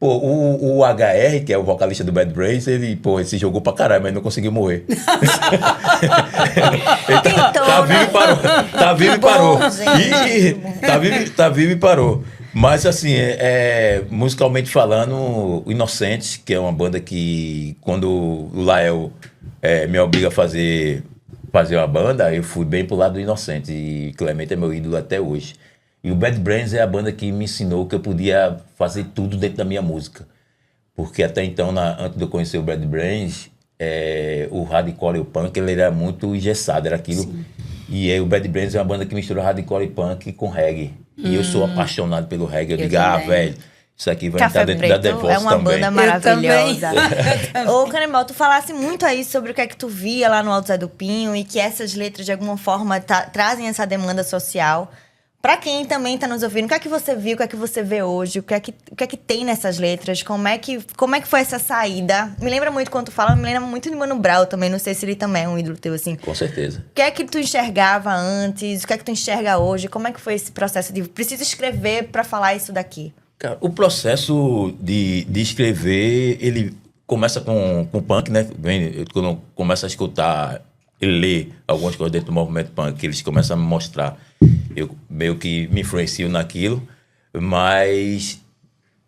O HR, que é o vocalista do Bad Brains, ele se jogou pra caralho, mas não conseguiu morrer. Ele tá vivo e parou. Tá vivo e bom, parou. gente. Tá vivo e parou. Mas, assim, musicalmente falando, o Inocentes, que é uma banda que, quando o Lael me obriga a fazer uma banda, eu fui bem pro lado do Inocentes. E Clemente é meu ídolo até hoje. E o Bad Brains é a banda que me ensinou que eu podia fazer tudo dentro da minha música. Porque até então, antes de eu conhecer o Bad Brains, o hardcore e o punk, ele era muito engessado, era aquilo. Sim. E aí o Bad Brains é uma banda que mistura hardcore e punk com reggae. E eu sou apaixonado pelo reggae. Eu digo, velho, isso aqui vai Café entrar dentro da Preto The Voice é uma também. banda maravilhosa. Ô, Canibal, tu falasse muito aí sobre o que é que tu via lá no Alto Zé do Pinho e que essas letras, de alguma forma, trazem essa demanda social. Pra quem também tá nos ouvindo, o que é que você viu, o que é que você vê hoje, o que é que tem nessas letras, como é que foi essa saída? Me lembra muito quando tu fala, me lembra muito de Mano Brown também, não sei se ele também é um ídolo teu, assim. Com certeza. O que é que tu enxergava antes, o que é que tu enxerga hoje, como é que foi esse processo de preciso escrever pra falar isso daqui? Cara, o processo de escrever, ele começa com punk, né? Quando eu começo a escutar e ler algumas coisas dentro do movimento punk, eles começam a me mostrar. Eu meio que me influencio naquilo, mas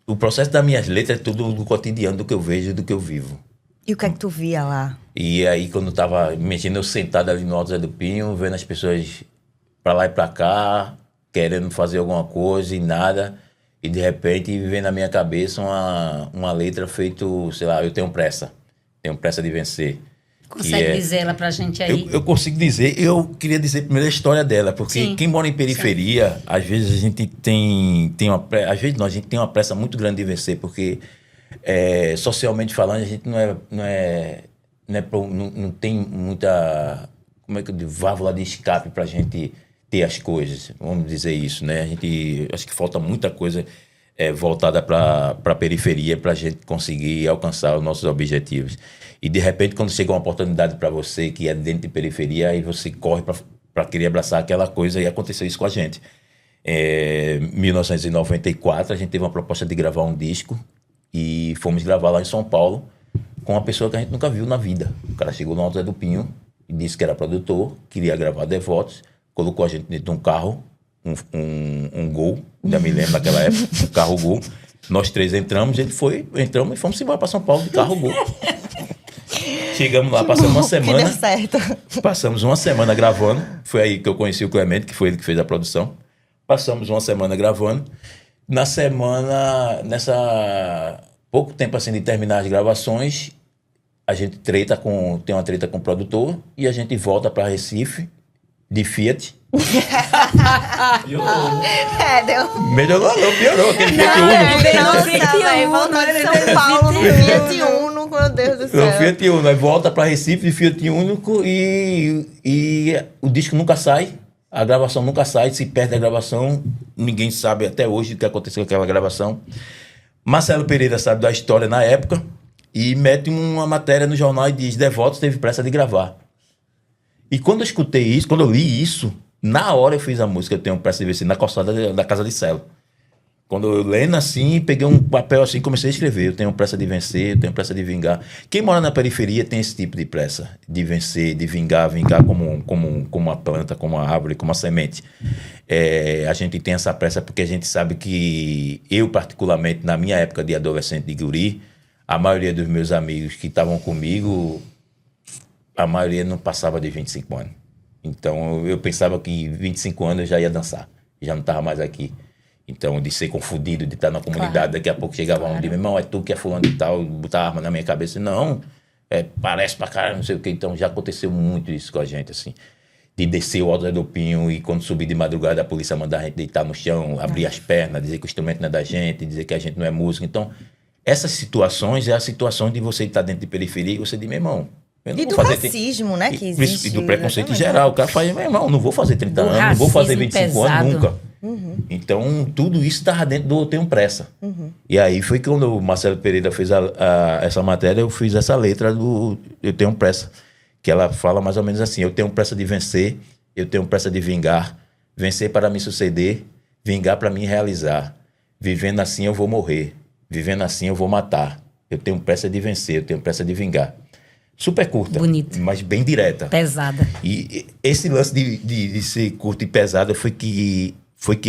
o processo das minhas letras é tudo do cotidiano, do que eu vejo e do que eu vivo. E o que é que tu via lá? E aí, quando eu tava, imagina eu sentado ali no Alto Zé do Pinho, vendo as pessoas pra lá e pra cá, querendo fazer alguma coisa e nada, e de repente vem na minha cabeça uma letra feito, sei lá, eu tenho pressa de vencer. Consegue dizer ela pra gente aí? Eu consigo dizer, eu queria dizer primeiro a história dela, porque Sim. quem mora em periferia, às vezes a gente tem uma pressa, às vezes não, a gente tem uma pressa muito grande de vencer, porque socialmente falando, a gente não tem muita, como é que eu digo, válvula de escape pra gente ter as coisas, vamos dizer isso, né? A gente, acho que falta muita coisa voltada para a periferia para a gente conseguir alcançar os nossos objetivos. E de repente, quando chega uma oportunidade para você que é dentro de periferia, aí você corre para querer abraçar aquela coisa, e aconteceu isso com a gente. Em 1994, a gente teve uma proposta de gravar um disco e fomos gravar lá em São Paulo com uma pessoa que a gente nunca viu na vida. O cara chegou no Alto Zé do Pinho e disse que era produtor, queria gravar Devotos, colocou a gente dentro de um carro, um Gol, ainda me lembro naquela época, um carro Gol. Nós três entramos e fomos embora para São Paulo de carro Gol. Chegamos lá, passamos uma semana. Que deu certo. Passamos uma semana gravando. Foi aí que eu conheci o Clemente, que foi ele que fez a produção. Passamos uma semana gravando. Na semana, pouco tempo assim de terminar as gravações, a gente tem uma treta com o produtor e a gente volta para Recife de Fiat. Deu. Melhorou, não, piorou. Aquele Fiat Uno. Nossa, velho, voltou de São Paulo no Fiat Uno, meu Deus do céu. No Fiat Uno, aí volta para Recife de Fiat Único e o disco nunca sai, a gravação nunca sai, se perde a gravação, ninguém sabe até hoje o que aconteceu com aquela gravação. Marcelo Pereira sabe da história na época e mete uma matéria no jornal e diz: Devotos teve pressa de gravar. E quando eu escutei isso, quando eu li isso, na hora eu fiz a música Eu Tenho Pressa de Vencer, na calçada da casa de Celo. Quando eu lendo assim, peguei um papel assim e comecei a escrever. Eu tenho pressa de vencer, eu tenho pressa de vingar. Quem mora na periferia tem esse tipo de pressa, de vencer, de vingar como uma planta, como uma árvore, como uma semente. A gente tem essa pressa porque a gente sabe que eu, particularmente, na minha época de adolescente, de guri, a maioria dos meus amigos que estavam comigo, a maioria não passava de 25 anos. Então eu pensava que 25 anos eu já ia dançar, já não estava mais aqui. Então, de ser confundido, de estar na comunidade, claro. Daqui a pouco chegava um dia, meu irmão, é tu que é fulano e tal, botar a arma na minha cabeça. Não, parece pra caralho, não sei o quê. Então já aconteceu muito isso com a gente, assim. De descer o Alto Zé do Pinho e quando subir de madrugada a polícia mandar a gente deitar no chão, abrir as pernas, dizer que o instrumento não é da gente, dizer que a gente não é músico. Então, essas situações é a situação de você estar dentro de periferia e você diz, meu irmão, e do racismo, né, que existe. E do preconceito em geral. O cara fala, meu irmão, não vou fazer 30 anos, não vou fazer 25 pesado. Anos nunca. Uhum. Então, tudo isso estava dentro do Eu Tenho Pressa. Uhum. E aí foi quando o Marcelo Pereira fez essa matéria, eu fiz essa letra do Eu Tenho Pressa, que ela fala mais ou menos assim: eu tenho pressa de vencer, eu tenho pressa de vingar, vencer para me suceder, vingar para me realizar. Vivendo assim eu vou morrer, vivendo assim eu vou matar. Eu tenho pressa de vencer, eu tenho pressa de vingar. Super curta, bonito, mas bem direta. Pesada. E esse lance de ser curta e pesada foi que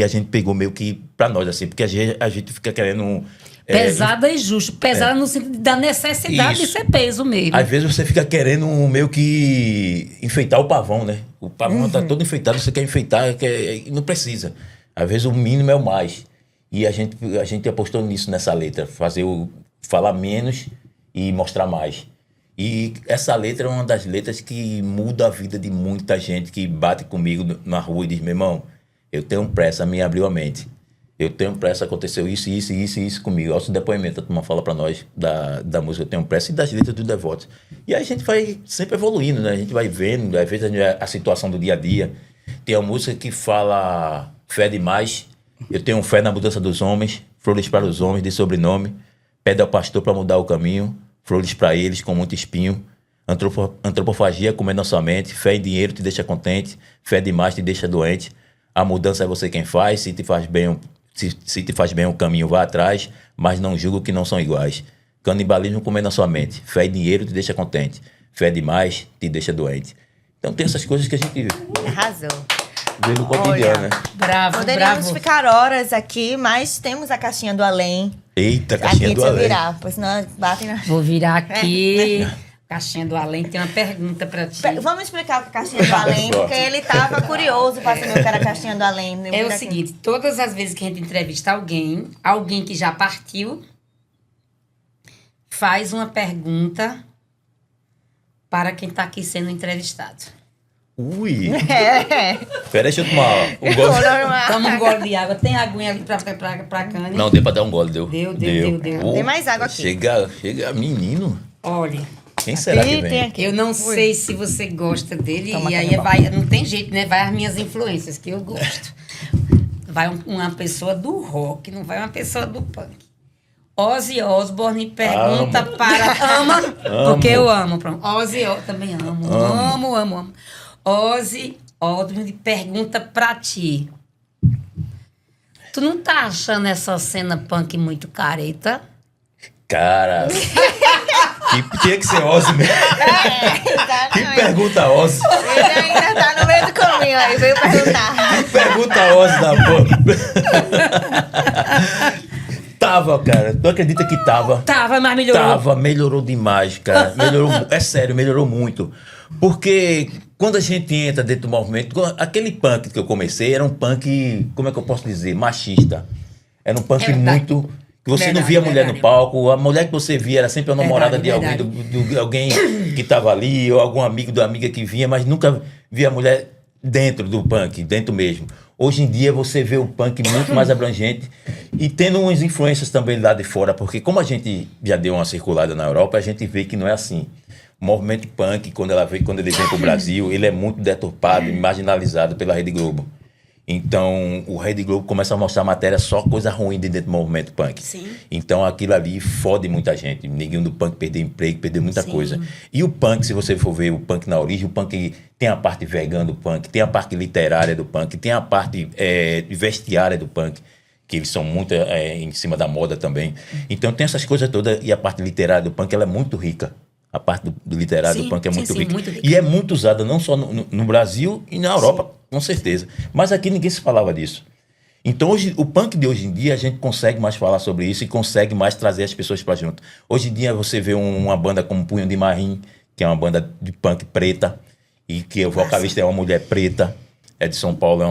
a gente pegou meio que pra nós, assim, porque a gente fica querendo... Pesada e justo. Pesada no sentido da necessidade de ser peso mesmo. Às vezes você fica querendo meio que enfeitar o pavão, né? O pavão tá todo enfeitado, você quer enfeitar, não precisa. Às vezes o mínimo é o mais. E a gente apostou nisso nessa letra, falar menos e mostrar mais. E essa letra é uma das letras que muda a vida de muita gente que bate comigo na rua e diz, meu irmão, eu tenho pressa, me abriu a mente. Eu tenho pressa, aconteceu isso, isso, isso e isso comigo. Olha o depoimento, a turma fala pra nós da música Eu Tenho Pressa e das letras do Devotos. E aí a gente vai sempre evoluindo, né? A gente vai vendo, às vezes a situação do dia a dia. Tem uma música que fala fé demais, eu tenho fé na mudança dos homens, flores para os homens de sobrenome, pede ao pastor para mudar o caminho, flores para eles com muito espinho, antropofagia comendo a sua mente, fé em dinheiro te deixa contente, fé demais te deixa doente, a mudança é você quem faz, se te faz bem Se te faz bem o caminho, vá atrás, mas não julgo que não são iguais. Canibalismo comer na sua mente. Fé e dinheiro te deixa contente. Fé demais te deixa doente. Então tem essas coisas que a gente Arrasou. vê no cotidiano, né? Bravo, Poderíamos bravo. ficar horas aqui, mas temos a caixinha do além. Eita, caixinha Aqui do deixa eu além. virar, pois senão batem na... Vou virar aqui. Caixinha do além tem uma pergunta pra ti. Vamos explicar o que é a caixinha do além, porque ele tava curioso pra saber o que era a caixinha do além. É o seguinte, todas as vezes que a gente entrevista alguém que já partiu, faz uma pergunta para quem está aqui sendo entrevistado. Ui. É. Pera, deixa eu tomar um gole. Toma um gole de água. Tem aguinha ali pra Cane? Não, deu pra dar um gole, deu. Deu. Ô, Tem mais água aqui. Chega, menino. Olha, Quem será que Tem vem? aqui. eu não sei se você gosta dele, Toma e aí canibal. vai, não tem jeito, né? Vai as minhas influências, que eu gosto. Vai uma pessoa do rock, não vai uma pessoa do punk. Ozzy Osbourne pergunta Amo. para... Ama? Amo. Porque eu amo. Pronto. Ozzy também amo. Ozzy Osbourne pergunta pra ti. Tu não tá achando essa cena punk muito careta? Cara, que tinha que ser Ozzy mesmo. Que Exatamente. pergunta Ozzy. Ele ainda tá no meio do caminho aí, veio perguntar. Que pergunta Ozzy da boca. Tava, cara. Tu acredita que tava? Tava, mas melhorou. Melhorou demais, cara. É sério, melhorou muito. Porque quando a gente entra dentro do movimento, aquele punk que eu comecei era um punk, como é que eu posso dizer, machista. Era um punk É verdade. muito... Que você não Verdade, via mulher verdade. no palco, a mulher que você via era sempre a namorada de alguém, Verdade. de alguém que estava ali, ou algum amigo da amiga que vinha, mas nunca via a mulher dentro do punk, dentro mesmo. Hoje em dia você vê o punk muito mais abrangente e tendo umas influências também lá de fora, porque como a gente já deu uma circulada na Europa, a gente vê que não é assim. O movimento punk, quando ele vem para o Brasil, ele é muito deturpado e marginalizado pela Rede Globo. Então, o Rede Globo começa a mostrar matéria só coisa ruim dentro do movimento punk. Sim. Então, aquilo ali fode muita gente. Ninguém do punk perdeu emprego, perdeu muita Sim. coisa. E o punk, se você for ver o punk na origem, o punk tem a parte vegana do punk, tem a parte literária do punk, tem a parte vestiária do punk, que eles são muito em cima da moda também. Então, tem essas coisas todas, e a parte literária do punk, ela é muito rica. A parte do literário Sim, do punk é sim, muito sim, rica. muito rica. E é muito usada não só no Brasil e na Europa, com certeza. Mas aqui ninguém se falava disso. Então, hoje, o punk de hoje em dia, a gente consegue mais falar sobre isso e consegue mais trazer as pessoas para junto. Hoje em dia, você vê uma banda como Punho de Marrim, que é uma banda de punk preta, e que o vocalista é uma mulher preta, é de São Paulo, é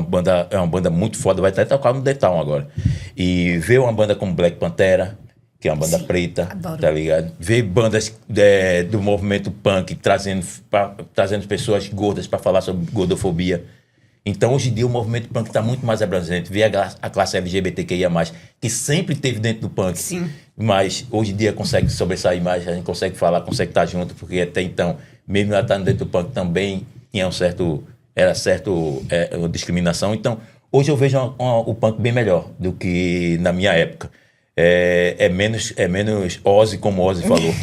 uma banda muito foda, vai até tocar no The Town agora. E ver uma banda como Black Pantera, que é uma banda preta, adoro. tá ligado? Ver bandas do movimento punk trazendo pessoas gordas para falar sobre gordofobia. Então, hoje em dia, o movimento punk está muito mais abrangente. Ver a classe LGBTQIA+, que sempre teve dentro do punk, Sim. mas hoje em dia consegue sobressair mais, a gente consegue falar, consegue estar junto, porque até então, mesmo ela estando dentro do punk, também tinha uma discriminação. Então, hoje eu vejo o punk bem melhor do que na minha época. É menos Ozzy, como Ozzy falou.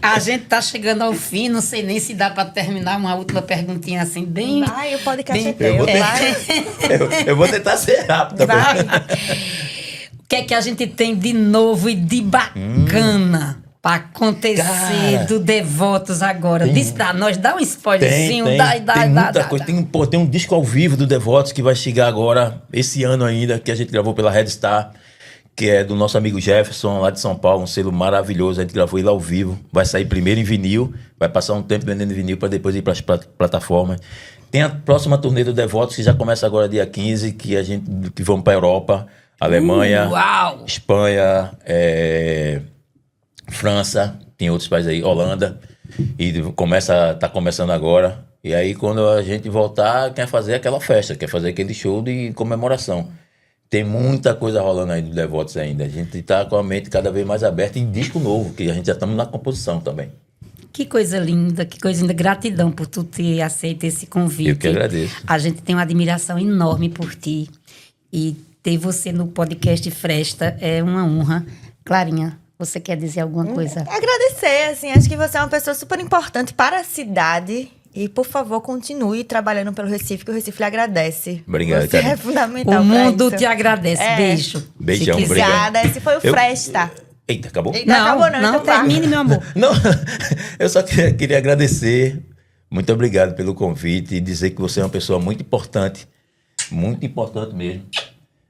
A gente tá chegando ao fim, não sei nem se dá para terminar uma última perguntinha assim, bem... Vai, o podcast é bem- teu. Eu vou tentar ser rápido também. Vai. O que é que a gente tem de novo e de bacana para acontecer Cara, do Devotos agora? Diz pra nós, dá um spoilerzinho, Tem muita coisa. Tem um disco ao vivo do Devotos que vai chegar agora, esse ano ainda, que a gente gravou pela Red Star, que é do nosso amigo Jefferson, lá de São Paulo, um selo maravilhoso. A gente gravou ele ao vivo. Vai sair primeiro em vinil, vai passar um tempo vendendo vinil para depois ir para as plataformas. Tem a próxima turnê do Devotos, que já começa agora dia 15, que vamos para a Europa, Alemanha, Uau! Espanha, França, tem outros países aí, Holanda, e tá começando agora. E aí, quando a gente voltar, quer fazer aquela festa, quer fazer aquele show de comemoração. Tem muita coisa rolando aí do Devotos ainda. A gente tá com a mente cada vez mais aberta em disco novo, que a gente já estamos na composição também. Que coisa linda, que coisa linda. Gratidão por tu ter aceito esse convite. Eu que agradeço. A gente tem uma admiração enorme por ti. E ter você no podcast Fresta é uma honra. Clarinha, você quer dizer alguma coisa? Agradecer, assim, acho que você é uma pessoa super importante para a cidade E, por favor, continue trabalhando pelo Recife, que o Recife lhe agradece. Obrigado, Você cara. é fundamental O mundo pra te isso. agradece. É. Beijo. Beijão, Se quiser. obrigado. Obrigada. Esse foi o Eu- Fresta. Eita, acabou? Não acabou não, então vá. termine, meu amor. Não, eu só queria agradecer. Muito obrigado pelo convite e dizer que você é uma pessoa muito importante mesmo,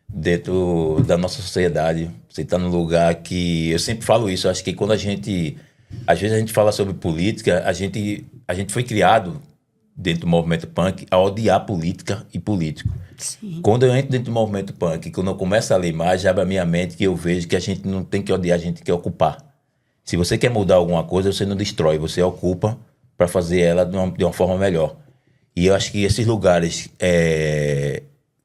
dentro da nossa sociedade. Você está num lugar que, eu sempre falo isso, eu acho que quando às vezes a gente fala sobre política, a gente foi criado dentro do movimento punk a odiar política e político. Sim. Quando eu entro dentro do movimento punk, quando eu começo a ler mais, abre a minha mente que eu vejo que a gente não tem que odiar, a gente tem que ocupar. Se você quer mudar alguma coisa, você não destrói, você ocupa para fazer ela de uma forma melhor. E eu acho que esses lugares,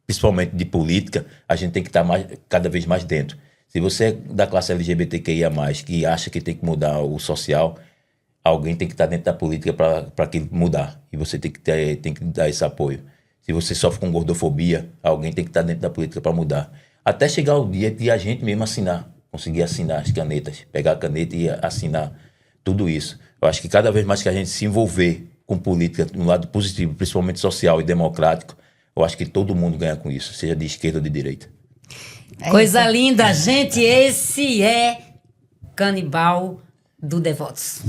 principalmente de política, a gente tem que estar cada vez mais dentro. Se você é da classe LGBTQIA+, que acha que tem que mudar o social, alguém tem que estar dentro da política para aquilo mudar. E você tem que dar esse apoio. Se você sofre com gordofobia, alguém tem que estar dentro da política para mudar. Até chegar o dia de a gente mesmo conseguir assinar as canetas, pegar a caneta e assinar tudo isso. Eu acho que cada vez mais que a gente se envolver com política no lado positivo, principalmente social e democrático, eu acho que todo mundo ganha com isso, seja de esquerda ou de direita. Coisa linda, gente. Esse é Canibal do Devotos.